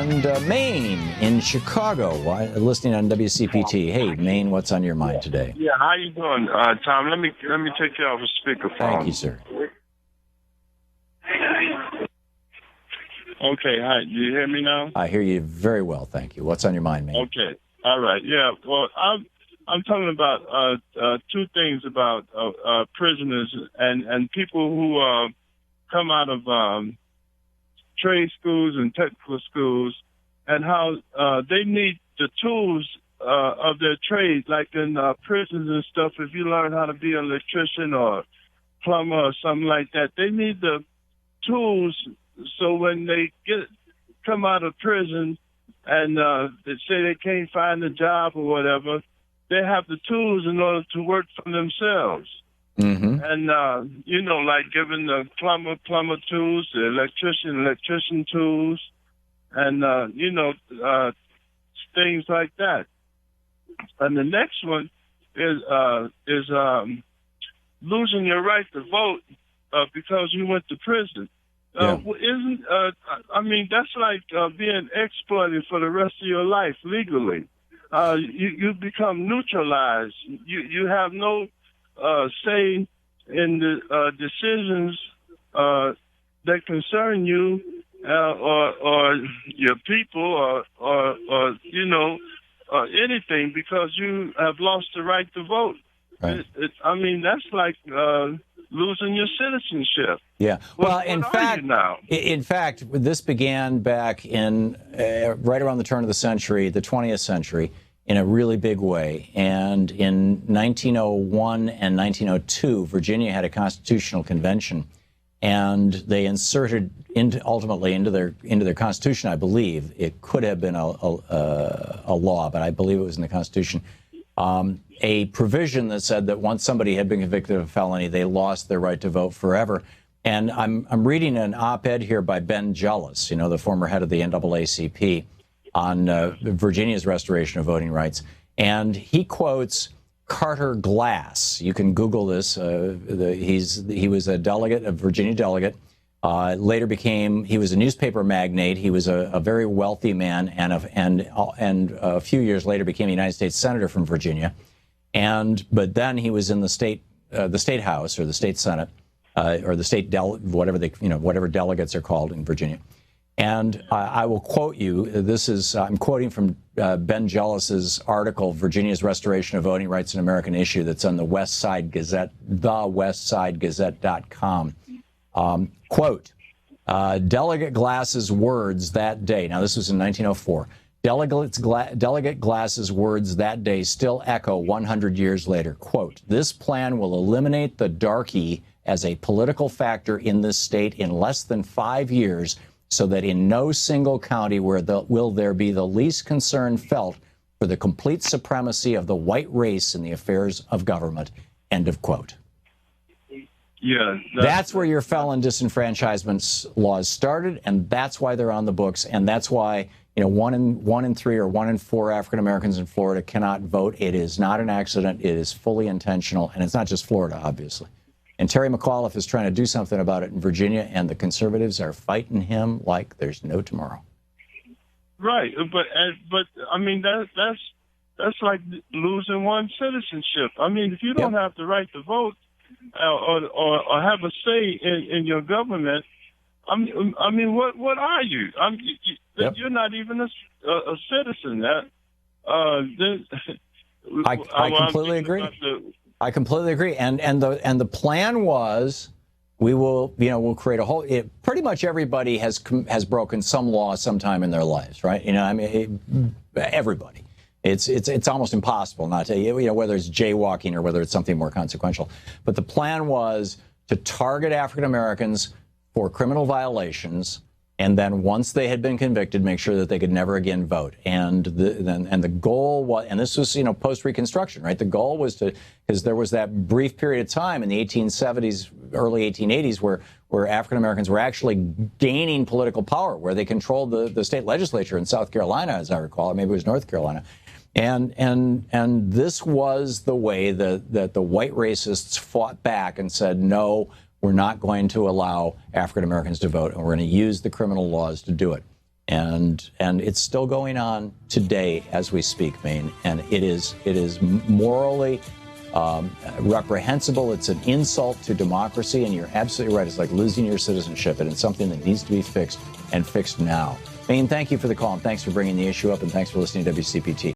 and Mayne in Chicago, listening on WCPT. Hey, Mayne, what's on your mind today? Yeah, how you doing, Tom? Let me take you off a speakerphone. Thank you, sir. Okay, hi. Do you hear me now? I hear you very well, thank you. What's on your mind, Mayne? Okay, all right. Yeah, well, I'm talking about two things about prisoners and people who come out of trade schools and technical schools, and how they need the tools of their trade, like in prisons and stuff. If you learn how to be an electrician or plumber or something like that, they need the tools so when they come out of prison and they say they can't find a job or whatever, they have the tools in order to work for themselves. Mm-hmm. And, like giving the plumber tools, the electrician tools, and, things like that. And the next one is losing your right to vote because you went to prison. Yeah. That's like being exploited for the rest of your life legally. You become neutralized. You have no say in the decisions that concern you or your people or anything, because you have lost the right to vote. Right. That's like losing your citizenship. Yeah. Well, in fact, this began back in right around the turn of the century, the 20th century, in a really big way. And in 1901 and 1902, Virginia had a constitutional convention, and they inserted ultimately into their constitution, I believe. It could have been a law, but I believe it was in the Constitution. A provision that said that once somebody had been convicted of a felony, they lost their right to vote forever. And I'm reading an op-ed here by Ben Jealous, the former head of the NAACP, on Virginia's restoration of voting rights. And he quotes Carter Glass. You can Google this. He was a delegate, a Virginia delegate. Later he was a newspaper magnate. He was a very wealthy man, and a few years later became a United States Senator from Virginia. But then he was in the state House or the state Senate or the state whatever delegates are called in Virginia. And I will quote you. I'm quoting from Ben Jealous's article, Virginia's Restoration of Voting Rights, an American Issue, that's on the West Side Gazette, thewestsidegazette.com. Quote, Delegate Glass's words that day. Now, this was in 1904. Delegate Glass's words that day still echo 100 years later. Quote, this plan will eliminate the darky as a political factor in this state in less than 5 years, so that in no single county will there be the least concern felt for the complete supremacy of the white race in the affairs of government. End of quote. Yeah, that's where your felon disenfranchisement laws started, and that's why they're on the books, and that's why 1 in 3 or 1 in 4 African Americans in Florida cannot vote. It is not an accident. It is fully intentional, and it's not just Florida, obviously. And Terry McAuliffe is trying to do something about it in Virginia, and the conservatives are fighting him like there's no tomorrow. Right, but that's like losing one's citizenship. If you don't have the right to vote or have a say in your government, what are you? You're not even a citizen. I completely agree. I completely agree. And the plan was we'll create a whole. Pretty much everybody has broken some law sometime in their lives, right? Everybody. It's almost impossible not to, whether it's jaywalking or whether it's something more consequential. But the plan was to target African Americans for criminal violations, and then once they had been convicted, make sure that they could never again vote. And the goal was, and this was post Reconstruction, right? The goal was because there was that brief period of time in the 1870s, early 1880s, where African Americans were actually gaining political power, where they controlled the state legislature in South Carolina, as I recall, or maybe it was North Carolina. And this was the way that the white racists fought back and said, no, we're not going to allow African Americans to vote, and we're going to use the criminal laws to do it. And it's still going on today as we speak, Mayne. And it is morally reprehensible. It's an insult to democracy. And you're absolutely right. It's like losing your citizenship. And it's something that needs to be fixed, and fixed now. Mayne, thank you for the call, and thanks for bringing the issue up, and thanks for listening to WCPT.